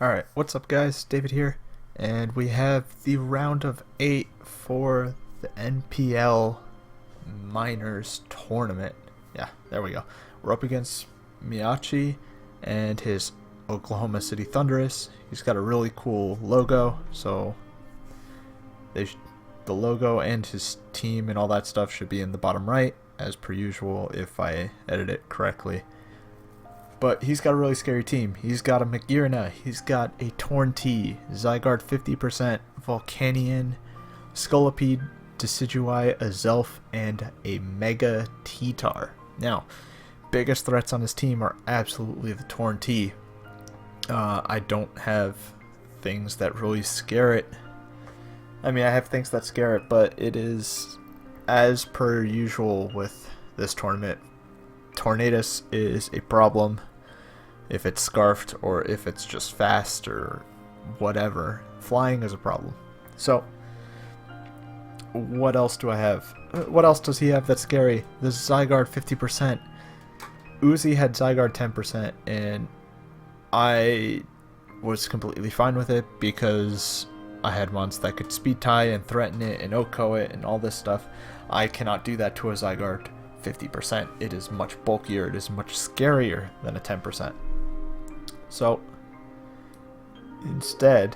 Alright, what's up guys? David here, and we have the round of 8 for the NPL Minors Tournament. Yeah, there we go. We're up against Miyachi and his Oklahoma City Thundurus. He's got a really cool logo, so the logo and his team and all that stuff should be in the bottom right, as per usual if I edit it correctly. But he's got a really scary team. He's got a Zygarde, he's got a Torn T, Zygarde 50%, Volcanion, Scolipede, Decidueye, a Zelf, and a Mega T-Tar. Now, biggest threats on his team are absolutely the Torn T. I don't have things that really scare it. I mean, I have things that scare it, but it is, as per usual with this tournament, Tornadus is a problem if it's scarfed or if it's just fast or whatever. Flying is a problem. So, what else do I have? What else does he have that's scary? The Zygarde 50%. Uzi had Zygarde 10%, and I was completely fine with it because I had mons that could speed tie and threaten it and OHKO it and all this stuff. I cannot do that to a Zygarde 50%. It is much bulkier, it is much scarier than a 10%. So, instead,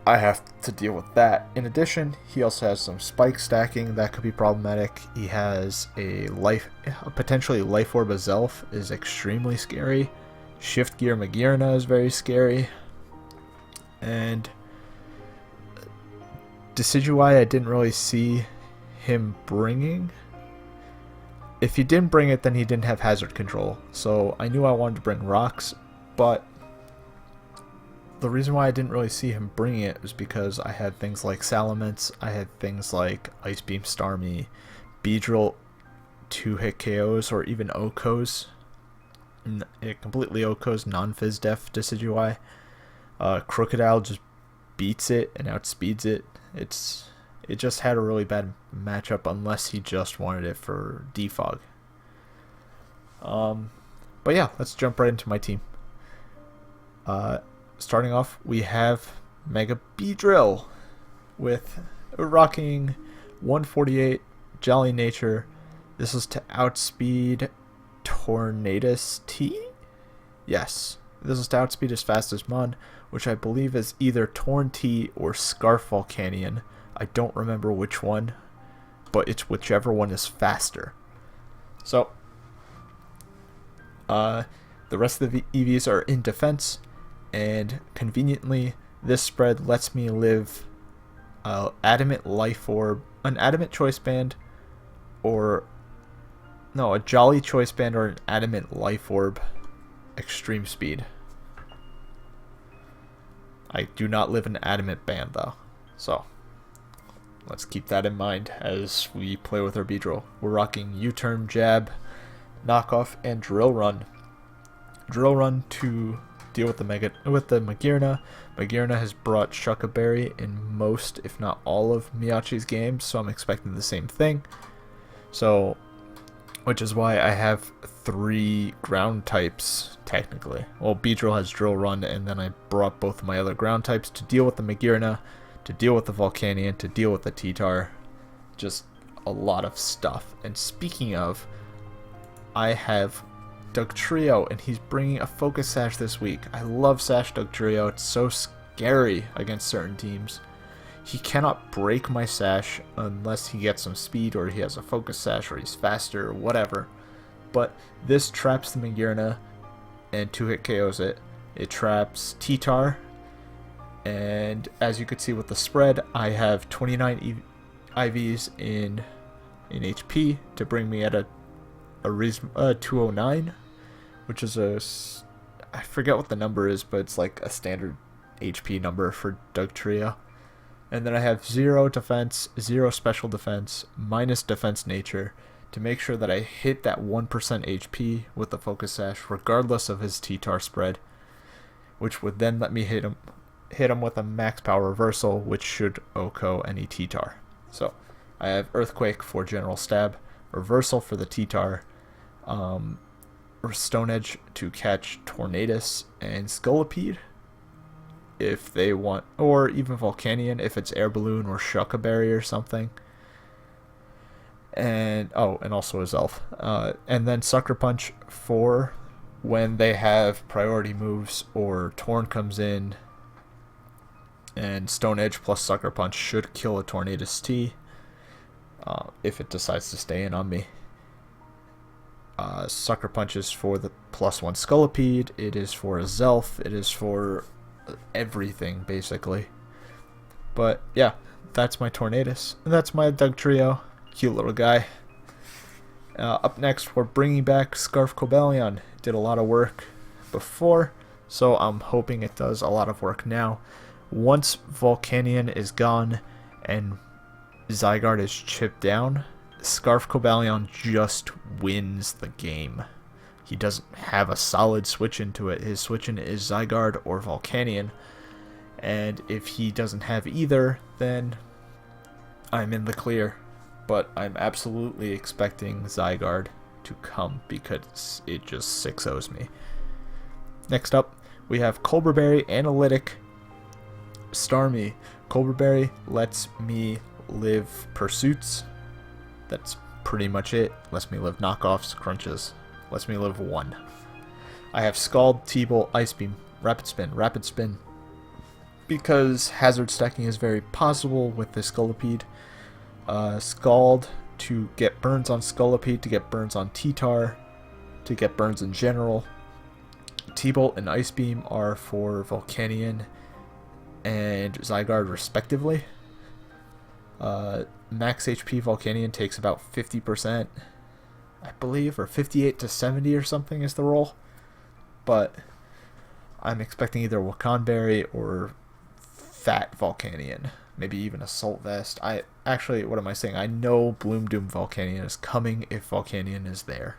I have to deal with that. In addition, he also has some spike stacking that could be problematic. He has a potentially Life Orb Zelf is extremely scary. Shift Gear Magearna is very scary. And Decidueye, I didn't really see him bringing. If he didn't bring it, then he didn't have hazard control. So I knew I wanted to bring rocks, but the reason why I didn't really see him bringing it was because I had things like Salamence, I had things like Ice Beam Starmie, Beedrill 2-hit KOs, or even OHKOs. It completely OHKOs non-Fizz Def Decidueye. Crocodile just beats it and outspeeds it. It just had a really bad matchup unless he just wanted it for defog. But yeah, let's jump right into my team. Starting off, we have Mega Beedrill with rocking 148 Jolly Nature. This is to outspeed Tornadus T? Yes. This is to outspeed his fastest mon, which I believe is either Torn T or Scarf Volcanion. I don't remember which one, but it's whichever one is faster. So, the rest of the EVs are in defense, and conveniently, this spread lets me live Adamant Life Orb, an Adamant Choice Band, or no, a Jolly Choice Band or an Adamant Life Orb extreme speed. I do not live an Adamant Band though, so let's keep that in mind as we play with our Beedrill. We're rocking U-Turn, Jab, Knockoff, and Drill Run. Drill Run to deal with the Magearna. Magearna has brought Shucka Berry in most, if not all, of Miyachi's games, so I'm expecting the same thing. So, which is why I have 3 ground types, technically. Well, Beedrill has Drill Run, and then I brought both of my other ground types to deal with the Magearna, to deal with the Volcanion, to deal with the T-Tar. Just a lot of stuff. And speaking of, I have Dugtrio, and he's bringing a Focus Sash this week. I love Sash Dugtrio. It's so scary against certain teams. He cannot break my Sash unless he gets some speed or he has a Focus Sash or he's faster or whatever. But this traps the Magearna and 2-hit KOs it. It traps T-Tar. And as you can see with the spread, I have 29 IVs in HP to bring me at a 209, which is I forget what the number is, but it's like a standard HP number for Dugtrio. And then I have 0 defense, 0 special defense, minus defense nature to make sure that I hit that 1% HP with the Focus Sash regardless of his T-Tar spread, which would then let me hit him with a max power reversal, which should OHKO any T-Tar. So I have Earthquake for general stab, reversal for the T-Tar, Stone Edge to catch Tornadus and Scolipede if they want, or even Volcanion if it's Air Balloon or Shucka Berry or something. And and also his Elf. And then Sucker Punch for when they have priority moves or Torn comes in, and Stone Edge plus Sucker Punch should kill a Tornadus T if it decides to stay in on me. Sucker Punch is for the +1 Scolipede, it is for a Zelf, it is for everything basically. But yeah, that's my Tornadus. That's my Dugtrio. Cute little guy. Up next, we're bringing back Scarf Cobalion. Did a lot of work before, so I'm hoping it does a lot of work now. Once Volcanion is gone and Zygarde is chipped down, Scarf Cobalion just wins the game. He doesn't have a solid switch into it. His switch in is Zygarde or Volcanion, and if he doesn't have either, then I'm in the clear. But I'm absolutely expecting Zygarde to come because it just 6-0s me. Next up, we have Colbur Berry, Analytic, Starmie. Colbur Berry lets me live Pursuits. That's pretty much it. Lets me live Knockoffs, Crunches. Lets me live 1. I have Scald, T-Bolt, Ice Beam, Rapid Spin. Because hazard stacking is very possible with this Scolipede. Scald to get burns on Scolipede, to get burns on T-Tar, to get burns in general. T-Bolt and Ice Beam are for Volcanion and Zygarde respectively. Max HP Volcanion takes about 50%, I believe, or 58 to 70 or something is the roll. But I'm expecting either Wakan Berry or Fat Volcanion. Maybe even Assault Vest. What am I saying? I know Bloom Doom Volcanion is coming if Volcanion is there.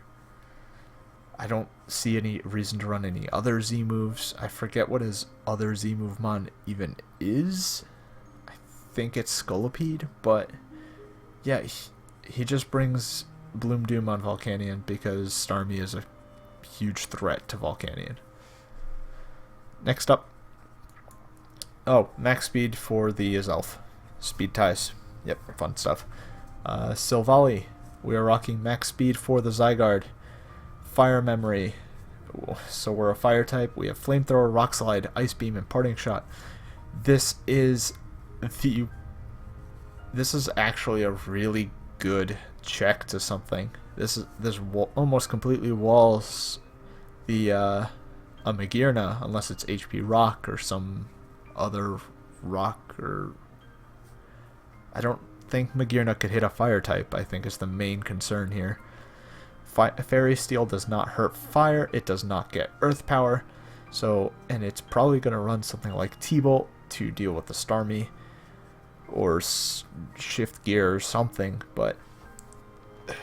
I don't see any reason to run any other Z moves. I forget what his other Z move mon even is. I think it's Scolipede, but yeah, he just brings Bloom Doom on Volcanion because Starmie is a huge threat to Volcanion. Next up, max speed for the Zelf. Speed ties. Yep, fun stuff. Silvally. We are rocking max speed for the Zygarde. Fire memory. So we're a fire type. We have Flamethrower, Rock Slide, Ice Beam, and Parting Shot. This is actually a really good check to something. This almost completely walls the a Magearna unless it's HP Rock or some other rock, or I don't think Magearna could hit a fire type, I think is the main concern here. Fairy Steel does not hurt fire, it does not get earth power, and it's probably going to run something like T-Bolt to deal with the Starmie, or Shift Gear or something, but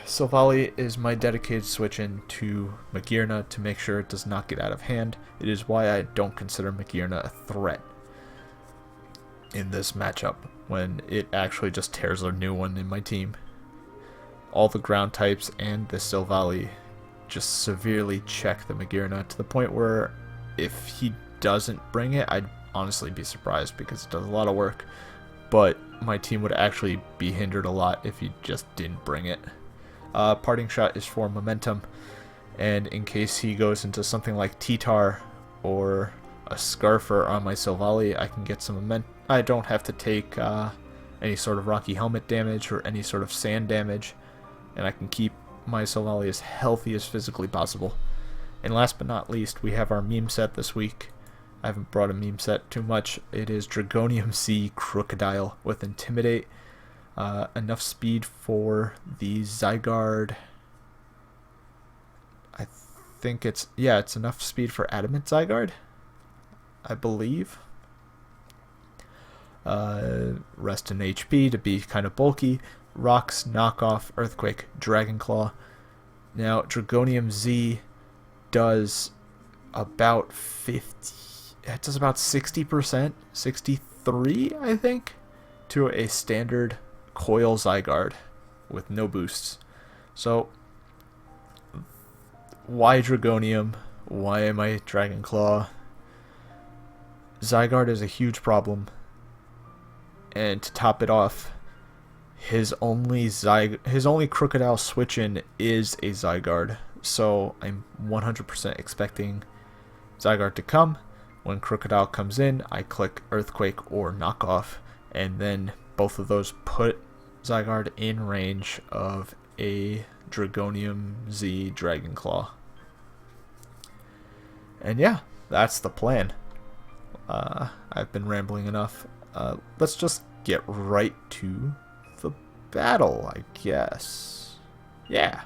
Silvally is my dedicated switch in to Magearna to make sure it does not get out of hand. It is why I don't consider Magearna a threat in this matchup, when it actually just tears a new one in my team. All the ground types and the Silvally just severely check the Magearna to the point where if he doesn't bring it, I'd honestly be surprised because it does a lot of work, but my team would actually be hindered a lot if he just didn't bring it. Parting Shot is for momentum, and in case he goes into something like T-Tar or a Scarfer on my Silvally, I can get some momentum. I don't have to take any sort of Rocky Helmet damage or any sort of sand damage, and I can keep my Silvally as healthy as physically possible. And last but not least, we have our meme set this week. I haven't brought a meme set too much. It is Dragonium Sea Crocodile with Intimidate. Enough speed for the Zygarde. I think it's enough speed for Adamant Zygarde, I believe. Rest in HP to be kind of bulky. Rocks, Knockoff, Earthquake, Dragon Claw. Now, Dragonium Z does about 60%, 63, I think, to a standard Coil Zygarde with no boosts. So why Dragonium? Why am I Dragon Claw? Zygarde is a huge problem. And to top it off, his only Crocodile switch-in is a Zygarde. So I'm 100% expecting Zygarde to come. When Crocodile comes in, I click Earthquake or Knockoff, and then both of those put Zygarde in range of a Dragonium Z Dragon Claw. And yeah, that's the plan. I've been rambling enough. Let's just get right to the battle, I guess. Yeah.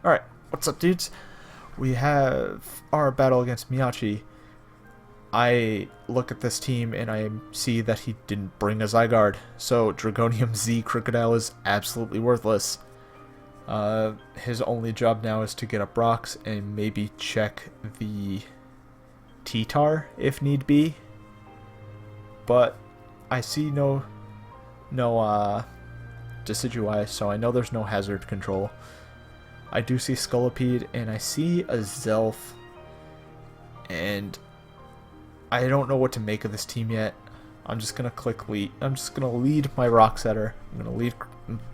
Alright, what's up, dudes? We have our battle against Yoshii. I look at this team and I see that he didn't bring a Zygarde, so Dragonium Z Crocodile is absolutely worthless. His only job now is to get up rocks and maybe check the T-Tar if need be. But I see no Decidueye, so I know there's no hazard control. I do see Scolipede and I see a Zelf, and I don't know what to make of this team yet. I'm just gonna click lead. I'm just gonna lead my Rock Setter. I'm gonna lead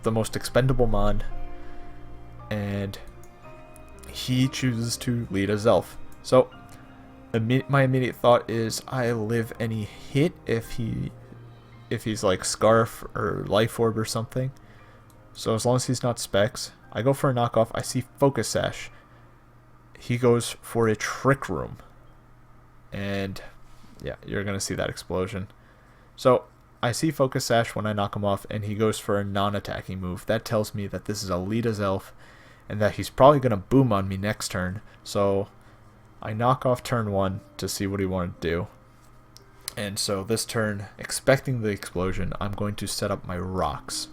the most expendable Mon, and he chooses to lead a Zelf. So my immediate thought is I live any hit if he's like Scarf or Life Orb or something. So as long as he's not Specs, I go for a knockoff. I see Focus Sash. He goes for a Trick Room, and yeah, you're gonna see that explosion. So I see Focus Sash when I knock him off, and he goes for a non-attacking move. That tells me that this is a Lita's Elf, and that he's probably gonna boom on me next turn. So I knock off turn 1 to see what he wanted to do. And so this turn, expecting the explosion, I'm going to set up my rocks.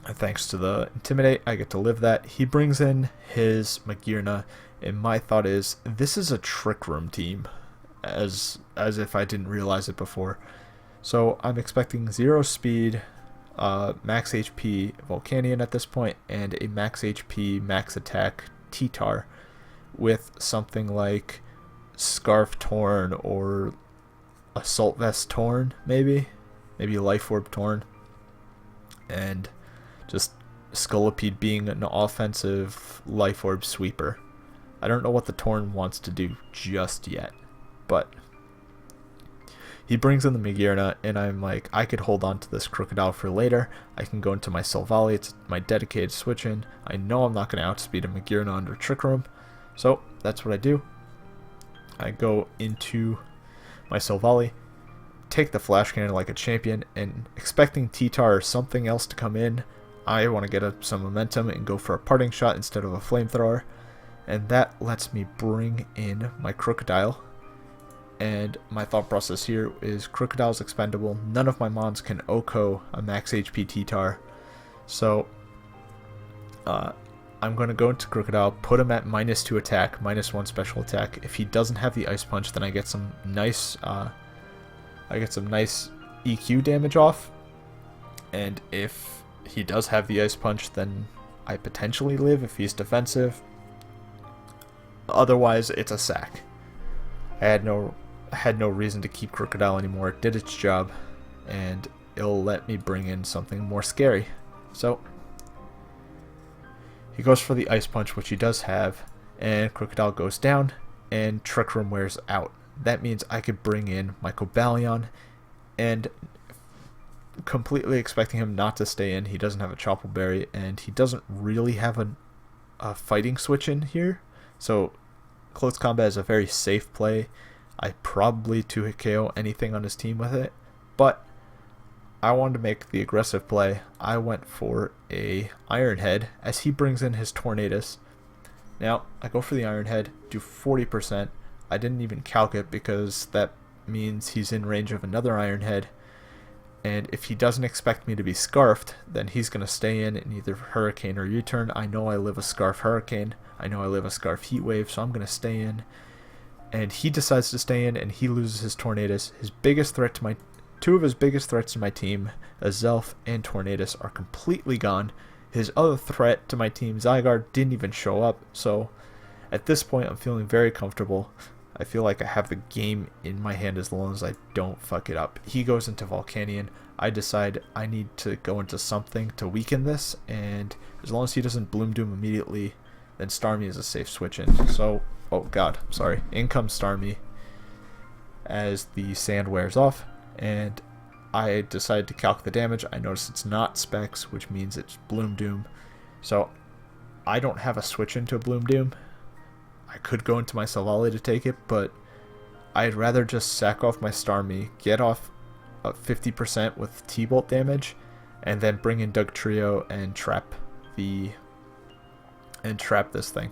And thanks to the Intimidate, I get to live that. He brings in his Magearna, and my thought is, this is a Trick Room team, as if I didn't realize it before. So I'm expecting 0 speed, max HP Volcanion at this point, and a max HP, max attack T-Tar, with something like Scarf Torn or Assault Vest Torn, maybe Life Orb Torn, and just Scolipede being an offensive Life Orb sweeper. I don't know what the Torn wants to do just yet, but he brings in the Magearna, and I'm like, I could hold on to this Crocodile for later. I can go into my Silvally, it's my dedicated switch-in. I know I'm not going to outspeed a Magearna under Trick Room, so that's what I do. I go into my Silvally, take the Flash Cannon like a champion, and expecting T-Tar or something else to come in, I want to get up some momentum and go for a Parting Shot instead of a Flamethrower, and that lets me bring in my Crocodile. And my thought process here is Crocodile's expendable. None of my Mons can OHKO a max HP T-Tar, so I'm going to go into Crocodile, put him at -2 attack, -1 special attack. If he doesn't have the Ice Punch, then I get some nice EQ damage off. And if he does have the Ice Punch, then I potentially live if he's defensive. Otherwise, it's a sack. I had no reason to keep Crocodile anymore. It did its job, and it'll let me bring in something more scary. So he goes for the Ice Punch, which he does have, and Crocodile goes down, and Trick Room wears out. That means I could bring in my Cobalion, and completely expecting him not to stay in. He doesn't have a Chople Berry, and he doesn't really have a fighting switch in here. So Close Combat is a very safe play. I probably 2-hit KO anything on his team with it, but I wanted to make the aggressive play. I went for a Iron Head as he brings in his Tornadus. Now, I go for the Iron Head, do 40%. I didn't even calc it because that means he's in range of another Iron Head. And if he doesn't expect me to be Scarfed, then he's going to stay in either Hurricane or U-turn. I know I live a Scarf Hurricane. I know I live a Scarf Heat Wave, so I'm going to stay in. And he decides to stay in, and he loses his Tornadus. Two of his biggest threats to my team, a Zelf and Tornadus, are completely gone. His other threat to my team, Zygarde, didn't even show up, so at this point I'm feeling very comfortable. I feel like I have the game in my hand as long as I don't fuck it up. He goes into Volcanion. I decide I need to go into something to weaken this, and as long as he doesn't Bloom Doom immediately, then Starmie is a safe switch in. So, oh god, sorry. In comes Starmie as the sand wears off, and I decide to calc the damage. I notice it's not Specs, which means it's Bloom Doom. So, I don't have a switch into Bloom Doom. I could go into my Silvally to take it, but I'd rather just sack off my Starmie, get off 50% with T-Bolt damage, and then bring in Dugtrio and trap this thing.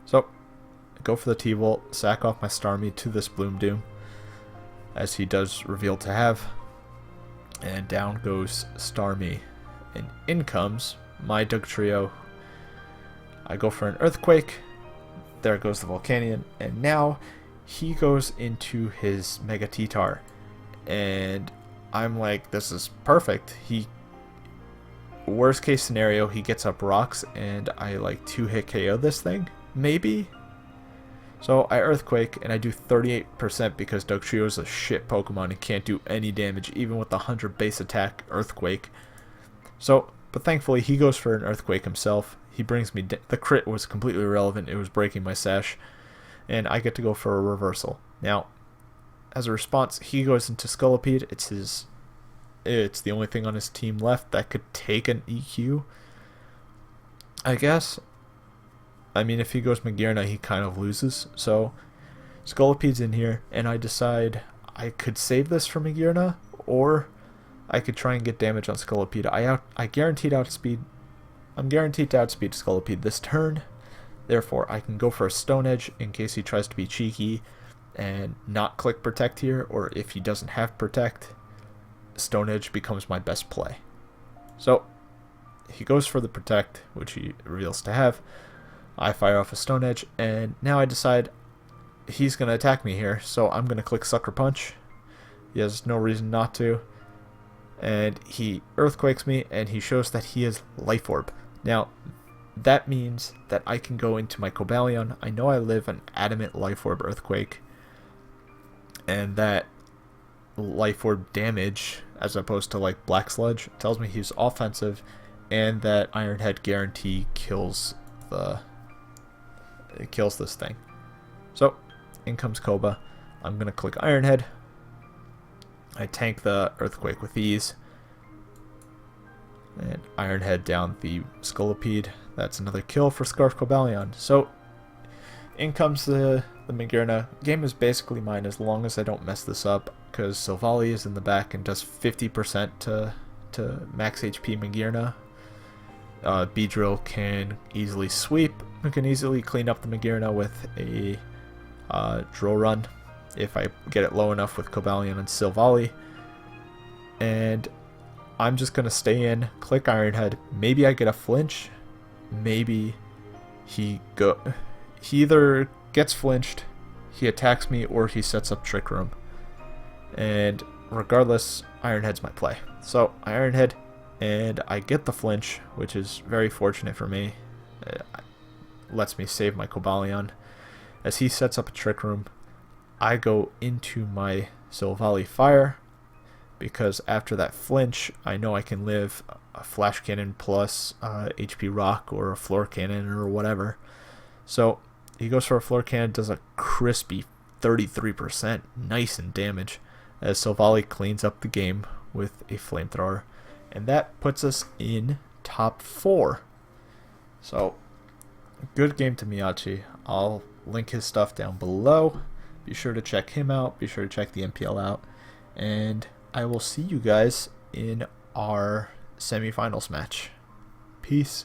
So, go for the T-Bolt, sack off my Starmie to this Bloom Doom, as he does reveal to have, and down goes Starmie, and in comes my Dugtrio. I go for an Earthquake. There goes the Volcanion, and now he goes into his Mega T-Tar, and I'm like, this is perfect. Worst case scenario, he gets up rocks, and I like 2-hit KO this thing, maybe? So I Earthquake, and I do 38% because Dugtrio is a shit Pokemon and can't do any damage, even with the 100 base attack Earthquake. So, but thankfully he goes for an Earthquake himself. He brings me, the crit was completely irrelevant, it was breaking my sash, and I get to go for a reversal. Now, as a response, he goes into Scolipede. It's the only thing on his team left that could take an EQ, I guess. I mean, if he goes Magearna, he kind of loses, so Scolipede's in here, and I decide I could save this for Magearna, or I could try and get damage on Scolipede. I guaranteed outspeed. I'm guaranteed to outspeed Scolipede this turn, therefore I can go for a Stone Edge in case he tries to be cheeky and not click Protect here, or if he doesn't have Protect, Stone Edge becomes my best play. So he goes for the Protect, which he reveals to have. I fire off a Stone Edge, and now I decide he's going to attack me here, so I'm going to click Sucker Punch. He has no reason not to. And he Earthquakes me, and he shows that he is Life Orb. Now, that means that I can go into my Cobalion. I know I live an Adamant Life Orb Earthquake, and that Life Orb damage, as opposed to like Black Sludge, tells me he's offensive, and that Iron Head guarantee kills this thing. So, in comes Koba. I'm going to click Iron Head. I tank the Earthquake with ease. And Iron Head down the Scolipede. That's another kill for Scarf Cobalion. So, in comes the Magearna. Game is basically mine as long as I don't mess this up, because Silvally is in the back and does 50% to max HP Magearna. Beedrill can easily sweep. We can easily clean up the Magearna with a Drill Run if I get it low enough with Cobalion and Silvally. And I'm just going to stay in, click Iron Head. Maybe I get a flinch. Maybe he either gets flinched, he attacks me, or he sets up Trick Room. And regardless, Iron Head's my play. So I Iron Head, and I get the flinch, which is very fortunate for me. It lets me save my Cobalion. As he sets up a Trick Room, I go into my Silvally Fire, because after that flinch, I know I can live a Flash Cannon plus HP Rock or a Floor Cannon or whatever. So he goes for a Floor Cannon, does a crispy 33%, nice in damage, as Silvally cleans up the game with a Flamethrower. And that puts us in top 4. So, good game to Miyachi. I'll link his stuff down below. Be sure to check him out. Be sure to check the NPL out. And I will see you guys in our semifinals match. Peace.